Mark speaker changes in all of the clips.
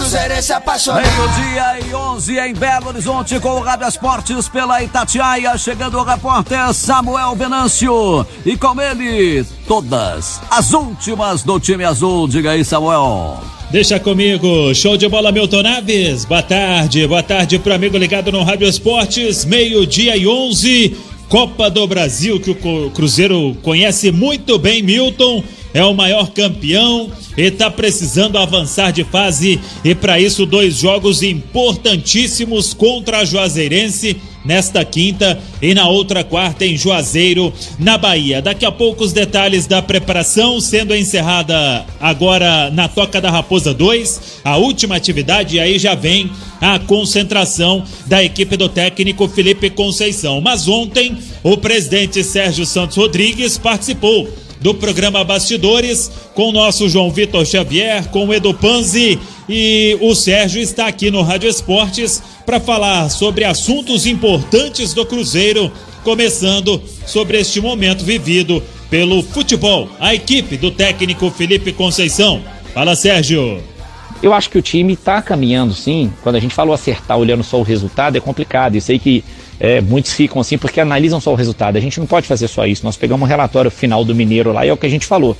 Speaker 1: cruzeirense apaixonado.
Speaker 2: Meio-dia e 11 em Belo Horizonte com o Rádio Esportes pela Itatiaia. Chegando o repórter Samuel Venâncio. E com ele, todas as últimas do time azul. Diga aí, Samuel.
Speaker 3: Deixa comigo, show de bola, Milton Naves. Boa tarde pro amigo ligado no Rádio Esportes. Meio-dia e 11, Copa do Brasil, que o Cruzeiro conhece muito bem, Milton. É o maior campeão e tá precisando avançar de fase, e para isso 2 jogos importantíssimos contra a Juazeirense nesta quinta e na outra quarta em Juazeiro, na Bahia. Daqui a pouco os detalhes da preparação, sendo encerrada agora na Toca da Raposa 2, a última atividade, e aí já vem a concentração da equipe do técnico Felipe Conceição. Mas ontem o presidente Sérgio Santos Rodrigues participou do programa Bastidores com o nosso João Vitor Xavier, com o Edu Panzi, e o Sérgio está aqui no Rádio Esportes para falar sobre assuntos importantes do Cruzeiro, começando sobre este momento vivido pelo futebol, a equipe do técnico Felipe Conceição. Fala, Sérgio.
Speaker 4: Eu acho que o time está caminhando, sim. Quando a gente falou acertar olhando só o resultado, é complicado. Eu sei que muitos ficam assim porque analisam só o resultado. A gente não pode fazer só isso. Nós pegamos um relatório final do Mineiro lá e é o que a gente falou.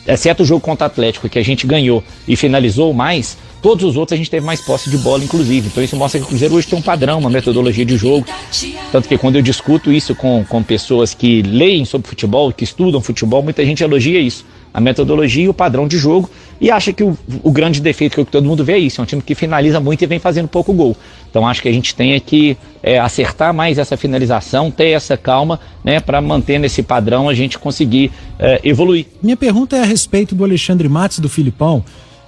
Speaker 4: Exceto o jogo contra o Atlético, que a gente ganhou e finalizou mais, todos os outros a gente teve mais posse de bola, inclusive. Então isso mostra que o Cruzeiro hoje tem um padrão, uma metodologia de jogo. Tanto que quando eu discuto isso com pessoas que leem sobre futebol, que estudam futebol, muita gente elogia isso. A metodologia e o padrão de jogo, e acha que o grande defeito que todo mundo vê é isso, é um time que finaliza muito e vem fazendo pouco gol. Então acho que a gente tem que acertar mais essa finalização, ter essa calma, né, para manter nesse padrão a gente conseguir evoluir.
Speaker 5: Minha pergunta é a respeito do Alexandre Matos e do Filipão,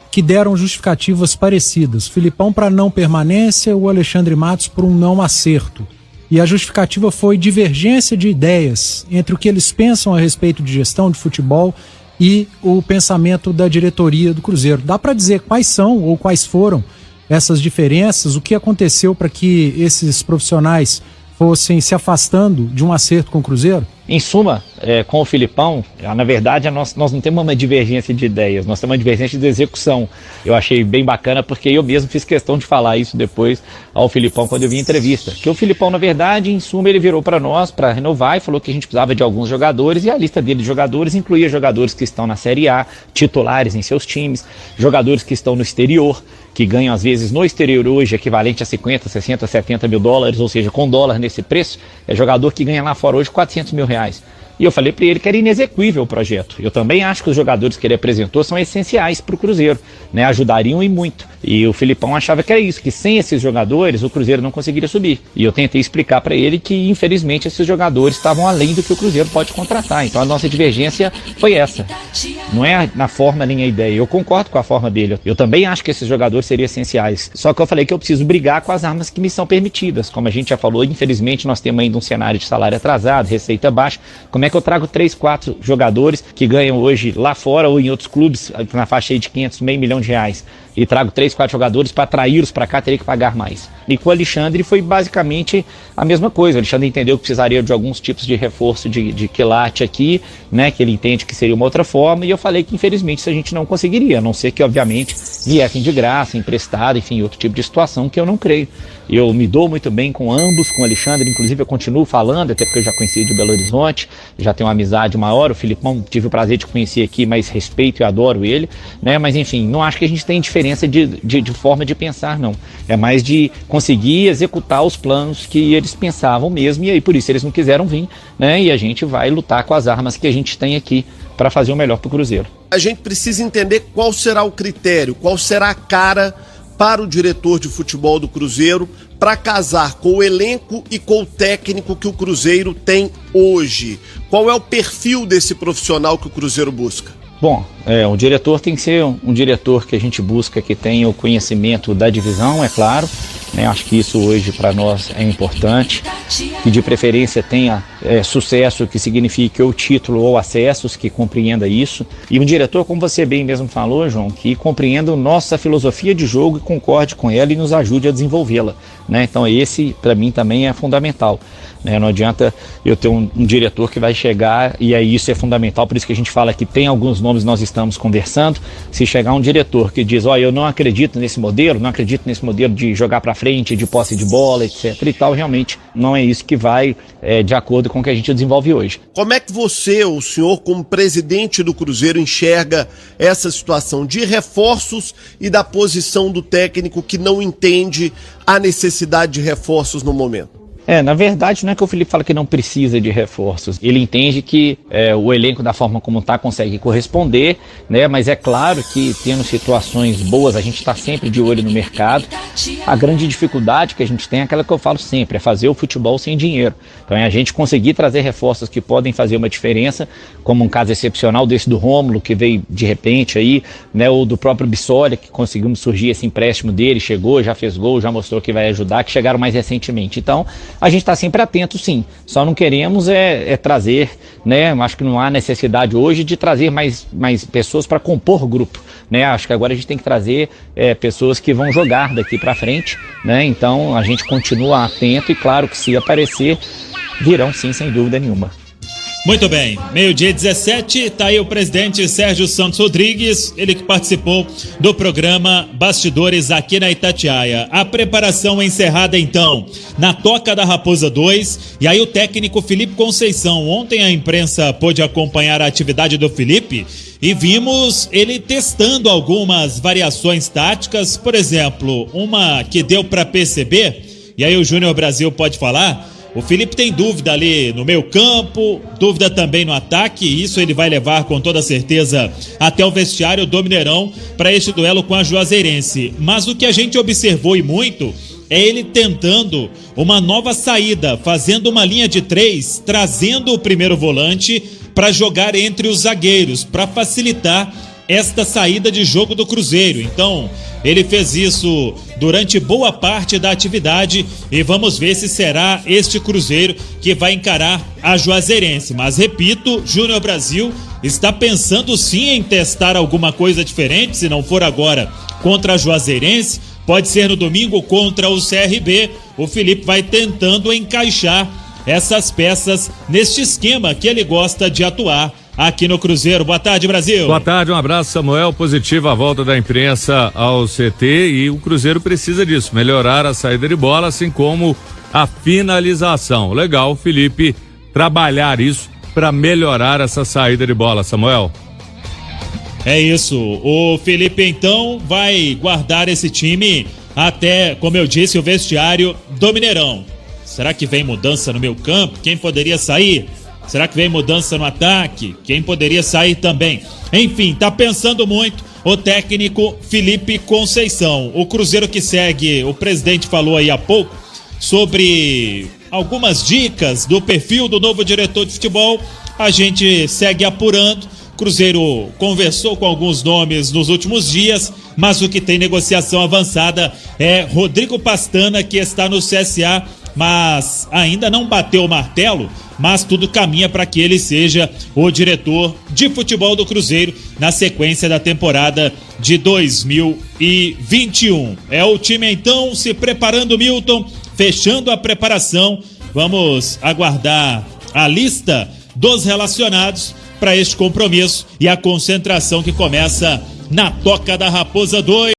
Speaker 5: que deram justificativas parecidas. Filipão para não permanência, o Alexandre Matos por um não acerto. E a justificativa foi divergência de ideias entre o que eles pensam a respeito de gestão de futebol e o pensamento da diretoria do Cruzeiro. Dá para dizer quais são ou quais foram essas diferenças? O que aconteceu para que esses profissionais fossem se afastando de um acerto com o Cruzeiro?
Speaker 4: Em suma, com o Filipão, na verdade nós não temos uma divergência de ideias, nós temos uma divergência de execução. Eu achei bem bacana porque eu mesmo fiz questão de falar isso depois ao Filipão quando eu vi a entrevista. Que o Filipão, na verdade, em suma, ele virou para nós para renovar e falou que a gente precisava de alguns jogadores, e a lista dele de jogadores incluía jogadores que estão na Série A, titulares em seus times, jogadores que estão no exterior, que ganham às vezes no exterior hoje equivalente a 50, 60, 70 mil dólares, ou seja, com dólar nesse preço, é jogador que ganha lá fora hoje 400 mil reais. E eu falei para ele que era inexequível o projeto. Eu também acho que os jogadores que ele apresentou são essenciais para o Cruzeiro, né? Ajudariam e muito. E o Filipão achava que era isso, que sem esses jogadores o Cruzeiro não conseguiria subir. E eu tentei explicar para ele que, infelizmente, esses jogadores estavam além do que o Cruzeiro pode contratar. Então a nossa divergência foi essa. Não é na forma nem a ideia. Eu concordo com a forma dele. Eu também acho que esses jogadores seriam essenciais. Só que eu falei que eu preciso brigar com as armas que me são permitidas. Como a gente já falou, infelizmente nós temos ainda um cenário de salário atrasado, receita baixa. Como é que eu trago 3, 4 jogadores que ganham hoje lá fora ou em outros clubes na faixa aí de 500, meio milhão de reais, e trago 3, 4 jogadores para atraí-los para cá, teria que pagar mais? E com o Alexandre foi basicamente a mesma coisa. O Alexandre entendeu que precisaria de alguns tipos de reforço de quilate aqui, né, que ele entende que seria uma outra forma, e eu falei que infelizmente isso a gente não conseguiria, a não ser que obviamente viessem de graça, emprestado, enfim, outro tipo de situação que eu não creio. Eu me dou muito bem com ambos, com o Alexandre, inclusive eu continuo falando, até porque eu já conheci de Belo Horizonte, já tenho uma amizade maior. O Filipão tive o prazer de conhecer aqui, mas respeito e adoro ele, né? Mas enfim, não acho que a gente tem diferença de forma de pensar, não. É mais de conseguir executar os planos que eles pensavam mesmo, e aí por isso eles não quiseram vir, né? E a gente vai lutar com as armas que a gente tem aqui para fazer o melhor para o Cruzeiro.
Speaker 6: A gente precisa entender qual será o critério, qual será a cara para o diretor de futebol do Cruzeiro para casar com o elenco e com o técnico que o Cruzeiro tem hoje. Qual é o perfil desse profissional que o Cruzeiro busca?
Speaker 4: Bom, o diretor tem que ser um diretor que a gente busca que tenha o conhecimento da divisão, é claro, né? Acho que isso hoje para nós é importante, que de preferência tenha sucesso, que signifique ou título ou acessos, que compreenda isso, e um diretor, como você bem mesmo falou, João, que compreenda nossa filosofia de jogo e concorde com ela e nos ajude a desenvolvê-la, né? Então esse para mim também é fundamental, né? Não adianta eu ter um diretor que vai chegar, e aí isso é fundamental, por isso que a gente fala que tem alguns nomes, nós estamos conversando. Se chegar um diretor que diz, eu não acredito nesse modelo, não acredito nesse modelo de jogar para frente, de posse de bola, etc e tal, realmente não é isso que vai de acordo com o que a gente desenvolve hoje.
Speaker 6: Como é que você, o senhor, como presidente do Cruzeiro, enxerga essa situação de reforços e da posição do técnico que não entende a necessidade de reforços no momento?
Speaker 4: Na verdade, não é que o Felipe fala que não precisa de reforços. Ele entende que o elenco, da forma como está, consegue corresponder, né? Mas é claro que, tendo situações boas, a gente está sempre de olho no mercado. A grande dificuldade que a gente tem é aquela que eu falo sempre, é fazer o futebol sem dinheiro. Então é a gente conseguir trazer reforços que podem fazer uma diferença, como um caso excepcional desse do Rômulo, que veio de repente aí, né? Ou do próprio Bissoli, que conseguimos surgir esse empréstimo dele, chegou, já fez gol, já mostrou que vai ajudar, que chegaram mais recentemente. Então, a gente está sempre atento, sim. Só não queremos trazer, né? Acho que não há necessidade hoje de trazer mais pessoas para compor grupo, né? Acho que agora a gente tem que trazer pessoas que vão jogar daqui para frente, né? Então a gente continua atento e claro que se aparecer, virão sim, sem dúvida nenhuma.
Speaker 3: Muito bem, 12h17, tá aí o presidente Sérgio Santos Rodrigues, ele que participou do programa Bastidores aqui na Itatiaia. A preparação encerrada então na Toca da Raposa 2, e aí o técnico Felipe Conceição. Ontem a imprensa pôde acompanhar a atividade do Felipe e vimos ele testando algumas variações táticas, por exemplo, uma que deu para perceber, e aí o Júnior Brasil pode falar. O Felipe tem dúvida ali no meio campo, dúvida também no ataque, e isso ele vai levar com toda certeza até o vestiário do Mineirão para este duelo com a Juazeirense. Mas o que a gente observou e muito é ele tentando uma nova saída, fazendo uma linha de 3, trazendo o primeiro volante para jogar entre os zagueiros, para facilitar esta saída de jogo do Cruzeiro. Então, ele fez isso durante boa parte da atividade e vamos ver se será este Cruzeiro que vai encarar a Juazeirense. Mas, repito, Júnior Brasil está pensando sim em testar alguma coisa diferente, se não for agora contra a Juazeirense, pode ser no domingo contra o CRB. O Felipe vai tentando encaixar essas peças neste esquema que ele gosta de atuar aqui no Cruzeiro. Boa tarde, Brasil.
Speaker 1: Boa tarde, um abraço, Samuel. Positiva a volta da imprensa ao CT e o Cruzeiro precisa disso, melhorar a saída de bola, assim como a finalização. Legal, Felipe, trabalhar isso para melhorar essa saída de bola, Samuel.
Speaker 3: É isso, o Felipe então vai guardar esse time até, como eu disse, o vestiário do Mineirão. Será que vem mudança no meio campo? Quem poderia sair? Será que vem mudança no ataque? Quem poderia sair também? Enfim, tá pensando muito o técnico Felipe Conceição. O Cruzeiro que segue, o presidente falou aí há pouco sobre algumas dicas do perfil do novo diretor de futebol. A gente segue apurando. Cruzeiro conversou com alguns nomes nos últimos dias, mas o que tem negociação avançada é Rodrigo Pastana, que está no CSA, mas ainda não bateu o martelo, mas tudo caminha para que ele seja o diretor de futebol do Cruzeiro na sequência da temporada de 2021. É o time então se preparando, Milton, fechando a preparação. Vamos aguardar a lista dos relacionados para este compromisso e a concentração que começa na Toca da Raposa 2.